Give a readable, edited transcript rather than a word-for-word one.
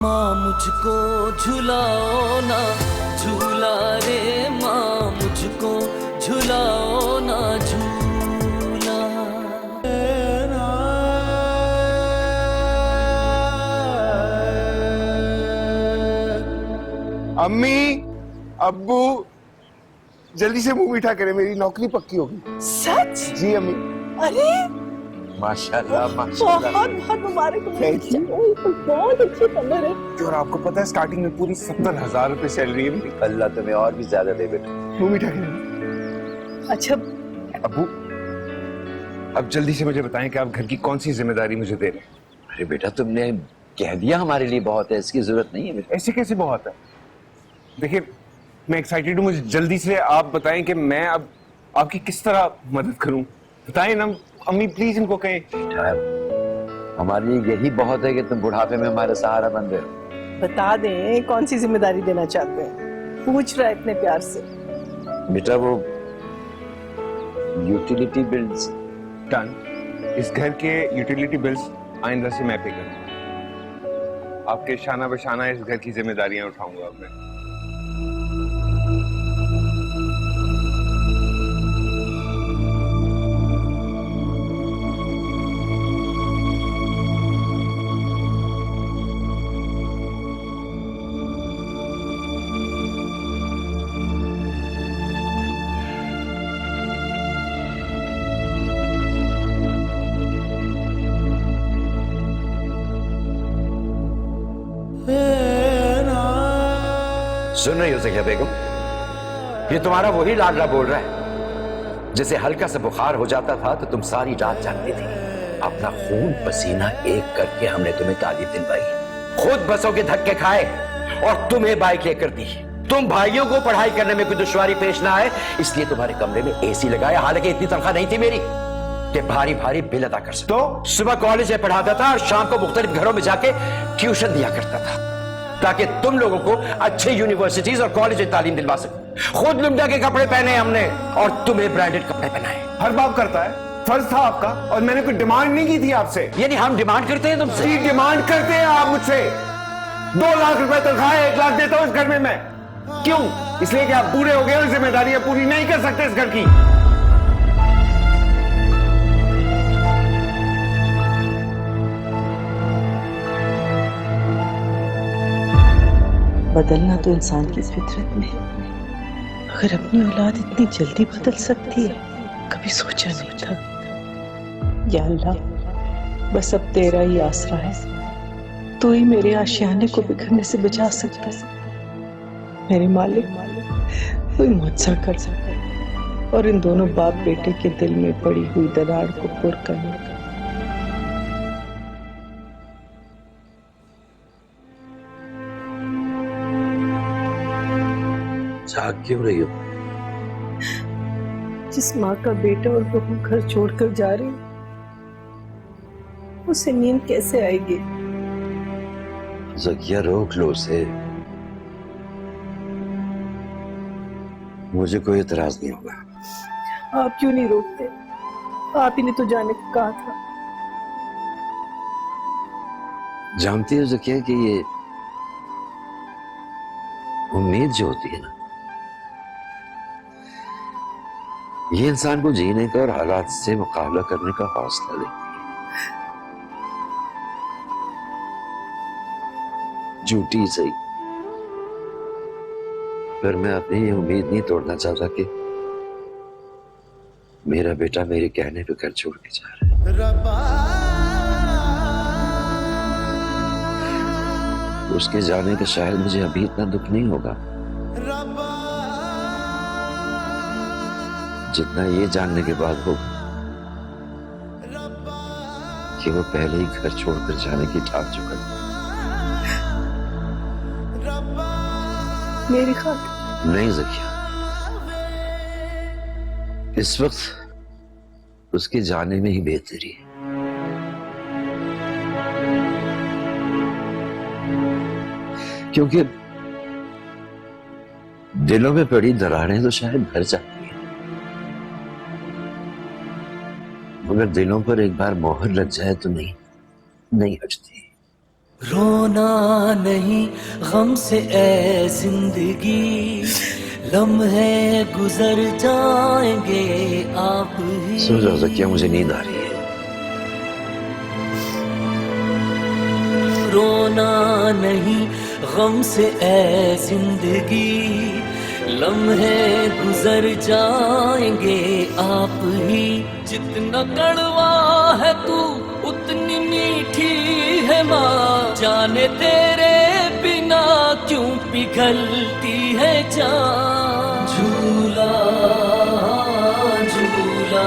माँ मुझको झुलाओ ना झूला रे माँ मुझको झुलाओ ना झूला। अम्मी अब्बू जल्दी से मुंह मीठा करें, मेरी नौकरी पक्की होगी। सच? जी अम्मी। अरे माशाल्लाह माशाल्लाह। बहुत बहुत मुबारक हो। Thank you। तो बहुत अच्छी खबर है। और आपको पता है स्टार्टिंग में पूरी 70,000 रुपए सैलरी है मेरी। अल्लाह तुम्हें और भी ज्यादा दे बेटा। मुंह मीठा करें। अच्छा अब्बू अब जल्दी से मुझे बताएं कि आप घर की कौन सी जिम्मेदारी मुझे दे रहे हैं। अरे बेटा तुमने कह दिया हमारे लिए बहुत है, इसकी जरूरत नहीं है बेटा। ऐसे कैसे बहुत है? देखिए मैं एक्साइटेड हूँ, मुझे जल्दी से आप बताएं कि मैं अब आपकी किस तरह मदद करूं। बताएं ना अम्मी, प्लीज इनको कहें। बेटा हमारे लिए यही बहुत है कि तुम बुढ़ापे में हमारा सहारा बन रहे हो। बता दें कौन सी जिम्मेदारी देना चाहते हैं, पूछ रहा है इतने प्यार से। बेटा वो यूटिलिटी बिल्स। डन। इस घर के यूटिलिटी बिल्स आइंदा से मैं पे करूंगा। आपके शाना बशाना इस घर की जिम्मेदारियां उठाऊंगा अब मैं। सुन रही हो ज़किया बेगम, ये तुम्हारा वही लाडला बोल रहा है जिसे हल्का सा बुखार हो जाता था तो तुम सारी रात जागती थी। अपना खून पसीना एक करके हमने तुम्हें तालीम दिलवाई, खुद बसों के धक्के खाए और तुम्हें बाइक लेकर दी। तुम भाइयों को पढ़ाई करने में कोई दुश्वारी पेश ना आए इसलिए तुम्हारे कमरे में एसी लगाया, हालांकि इतनी तनख्वाह नहीं थी मेरी कि भारी भारी बिल अदा कर सकता। तो सुबह कॉलेज में पढ़ाता था और शाम को मुख्तलिफ घरों में जाके ट्यूशन दिया करता था ताकि तुम लोगों को अच्छे यूनिवर्सिटीज और कॉलेज में तालीम दिलवा सकूं। खुद लुंडा के कपड़े पहने हमने और तुम्हें ब्रांडेड कपड़े पहनाए। हर बाप करता है, फर्ज था आपका, और मैंने कोई डिमांड नहीं की थी आपसे। यानी हम डिमांड करते हैं तुमसे? जी डिमांड करते हैं आप मुझसे। 2 लाख रुपए तनख्वाह 1 लाख देता हूं इस घर में मैं। क्यों? इसलिए कि आप पूरे हो गए और जिम्मेदारियां पूरी नहीं कर सकते इस घर की। बदलना तो इंसान की फितरत में है, अगर अपनी औलाद इतनी जल्दी बदल सकती है कभी सोचा नहीं था। या अल्लाह बस अब तेरा ही आसरा है, तू ही मेरे आशियाने को बिखरने से बचा सकता है। मेरे मालिक कोई मुआवजा कर सकता और इन दोनों बाप बेटे के दिल में पड़ी हुई दरार को पुर करने का। जाग क्यों रही हो? जिस माँ का बेटा और बहू घर छोड़कर जा रही उसे नींद कैसे आएगी? ज़किया रोक लो उसे, मुझे कोई एतराज नहीं होगा। आप क्यों नहीं रोकते? आप ही ने तो जाने को कहा था। जानती हो ज़किया कि ये उम्मीद जो होती है ना, ये इंसान को जीने का और हालात से मुकाबला करने का हौसला देती है। झूठी सही, पर मैं अपनी ये उम्मीद नहीं तोड़ना चाहता कि मेरा बेटा मेरे कहने पे घर छोड़ के जा रहा है। उसके जाने का शायद मुझे अभी इतना दुख नहीं होगा जितना ये जानने के बाद होगा कि वो पहले ही घर छोड़कर जाने की ठान चुका है। मेरी खातिर नहीं ज़किया, इस वक्त उसके जाने में ही बेहतरी है। क्योंकि दिलों में पड़ी दरारें तो शायद भर जाती हैं, मगर दिलों पर एक बार मोहर लग जाए तो नहीं हटती। रोना नहीं गम से ए जिंदगी, लम्हे गुजर जाएंगे आप ही। सो जाओ ज़किया, मुझे नींद आ रही है। रोना नहीं गम से ए जिंदगी, लम्हे गुजर जाएंगे आप ही। जितना कड़वा है तू उतनी मीठी है माँ, जाने तेरे बिना क्यों पिघलती है जान। झूला झूला